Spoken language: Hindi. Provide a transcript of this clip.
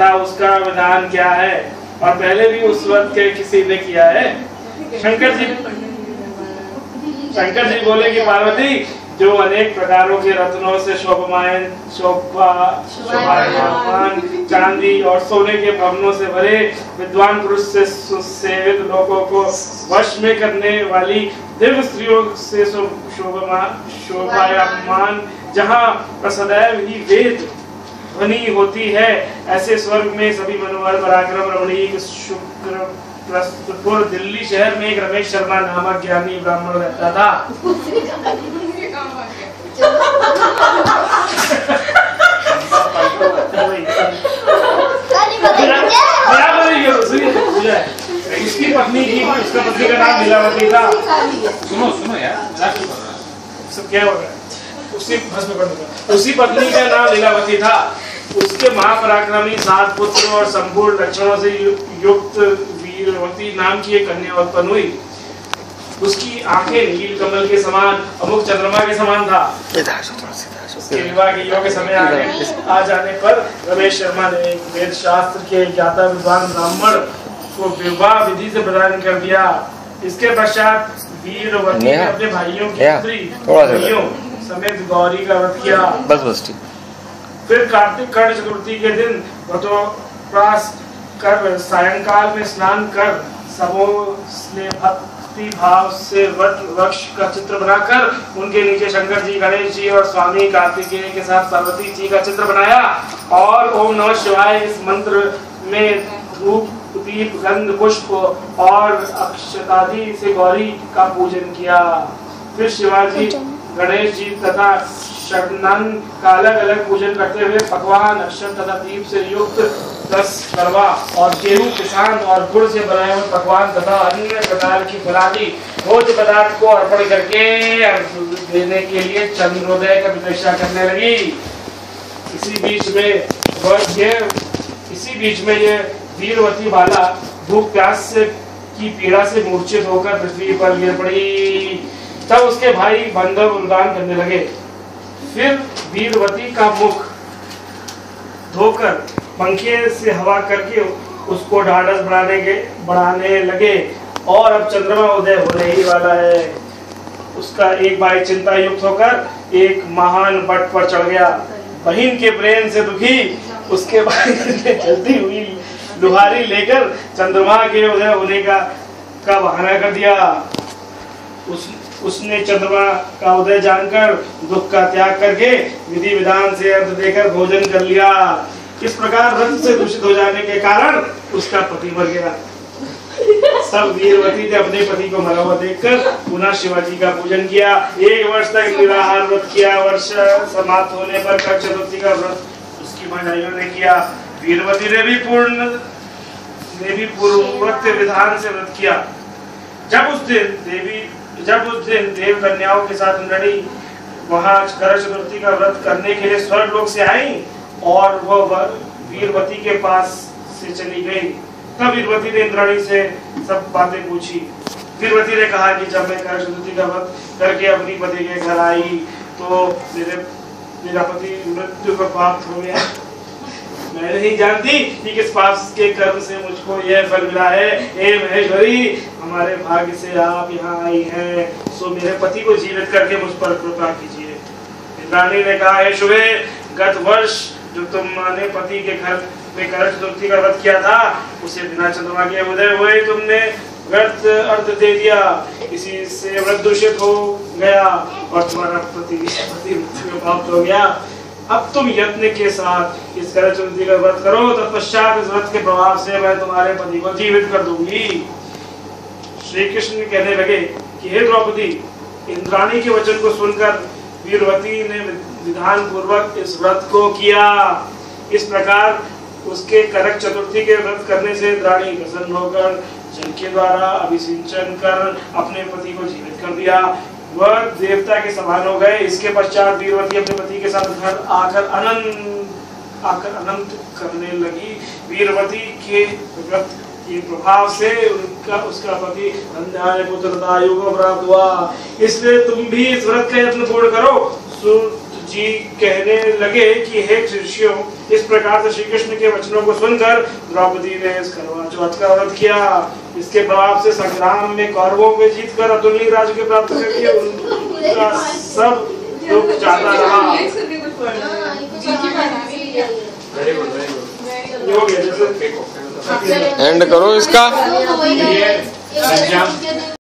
तथा उसका विधान क्या है, और पहले भी उस व्रत के किसी ने किया है? शंकर जी बोले कि पार्वती, जो अनेक प्रकारों के रत्नों से शोभायमान चांदी और सोने के भवनों से भरे विद्वान पुरुष से सुसेवित लोगों को वश में करने वाली दिव्य स्त्रियों से शोभायमान, जहाँ सदैव ही वेद ध्वनि होती है, ऐसे स्वर्ग में सभी मनोहर पराक्रम रमणीक शुक्र प्रस्तुर दिल्ली शहर में एक रमेश शर्मा नामक ज्ञानी ब्राह्मण रहता था। उसकी पत्नी की, उसका पत्नी का नाम लीलावती था। सुनो यार, सब क्या हो रहा है? उसी पत्नी का नाम लीलावती था। उसके महापराक्रमी 7 पुत्र और संपूर्ण लक्षणों से युक्त वीरवती नाम की एक कन्या उत्पन्न हुई। उसकी आंखें नील कमल के समान, अमुक चंद्रमा के समान था। उसके विवाह के योग्य समय आ जाने पर रमेश शर्मा ने वेद शास्त्र के ज्ञाता विद्वान ब्राह्मण को विवाह विधि से प्रदान कर दिया। इसके पश्चात वीरवती ने अपने भाइयों की पुत्रियों समेत गौरी का व्रत किया। बस फिर कार्तिक कर्ण चतुर्थी के दिन व्रतोपवास कर सायंकाल में स्नान कर सबों ने भक्ति भाव से वट वृक्ष का चित्र बनाकर उनके नीचे शंकर जी, गणेश जी और स्वामी कार्तिकेय के साथ पार्वती जी का चित्र बनाया और ओम नमः शिवाय इस मंत्र में धूप दीप गंध पुष्प और अक्षतादि से गौरी का पूजन किया। फिर शिवाजी, गणेश जी तथा षडनन का अलग अलग पूजन करते हुए पकवान, अक्षत तथा दीप से युक्त 10 करवा और गेहूं, किसान और गुड़ से बनाए हुए पकवान तथा अन्य प्रकार की फलादी भोज्य पदार्थ को अर्पण करके देने के लिए चंद्रोदय का प्रतीक्षा करने लगी। इसी बीच में ये वीरवती बाला भूख प्यास से की पीड़ा से मूर्छित होकर पृथ्वी पर गिर पड़ी। तब उसके भाई बांधव उद्गान करने लगे। फिर वीरवती का मुख धोकर पंखे से हवा करके उसको ढाढ़स बढ़ाने लगे और अब चंद्रमा उदय होने ही वाला है। उसका एक भाई चिंता युक्त होकर एक महान बट पर चढ़ गया। बहन के प्रेम से दुखी उसके भाई ने जल्दी हुई लुहारी लेकर चंद्रमा के उदय होने का बहाना कर दिया। उसने चंद्रमा का उदय जानकर दुख का त्याग करके विधि विधान से अर्घ देकर भोजन कर लिया। इस प्रकार रक्त से दूषित हो जाने के कारण उसका पति मर गया। सब वीरवती ने अपने पति को मरा हुआ देखकर पुनः शिवाजी का पूजन किया। 1 वर्ष तक निराहार व्रत किया। वर्ष समाप्त होने पर कर्ण चतुर्थी का व्रत उसकी भाइयों ने किया। वीरवती ने भी पूर्वोक्त विधान से व्रत किया। जब उस दिन देव कन्याओं के साथ इंद्राणी वहां कर्ण चतुर्थी का व्रत करने के लिए स्वर्ग लोक से आई और वह वीरवती के पास से चली गई। तब वीरवती ने इंद्राणी से सब बातें पूछी। वीरवती ने कहा कि जब मैं कर्ण चतुर्थी का व्रत करके अपनी पति के घर आई तो मेरा पति मृत्यु को प्राप्त हो गया। मैं नहीं जानती कि किस पाप के कर्म से मुझको यह फल मिला है। हे महेश्वरी, हमारे भाग्य से आप यहाँ आई हैं, सो मेरे पति को जीवित करके मुझ पर कृपा कीजिए। इंद्राणी ने कहा, हे शुभे, गत वर्ष जो तुमने पति के घर में कर्ण चतुर्थी का व्रत किया था उसे बिना चंद्रमा के उदय हुए तुमने व्यर्थ अर्थ दे दिया। इसी से व्रत दूषित हो गया और तुम्हारा पति मृत्यु प्राप्त हो गया। अब तुम यत्न के साथ इस कर्ण चतुर्थी का व्रत करो, तत्पश्चात इस व्रत के प्रभाव से मैं तुम्हारे पति को जीवित कर दूंगी। श्री कृष्ण कहने लगे कि हे द्रौपदी, इंद्राणी के वचन को सुनकर वीरवती ने विधान पूर्वक इस व्रत को किया। इस प्रकार उसके कनक चतुर्थी के व्रत करने से इंद्राणी प्रसन्न होकर जल के द्वारा अभिसिंचन कर अपने पति को जीवित कर दिया। वह देवता के समान हो गए। इसके पश्चात वीरवती अपने पति के साथ घर आकर अनंत करने लगी। वीरवती के व्रत के प्रभाव से उसका पति पुत्रदायु को प्राप्त हुआ। इसलिए तुम भी इस व्रत का यत्न पूर्ण करो। जी कहने लगे कि हे शिष्यों, इस प्रकार से श्री कृष्ण के वचनों को सुनकर द्रौपदी ने इस करवा चौथ का व्रत किया। इसके प्रभाव से संग्राम में कौरवों को जीत कर अतुलनीय राज्य के प्राप्त करके उनका सब दुख जाता रहा। एंड करो इसका।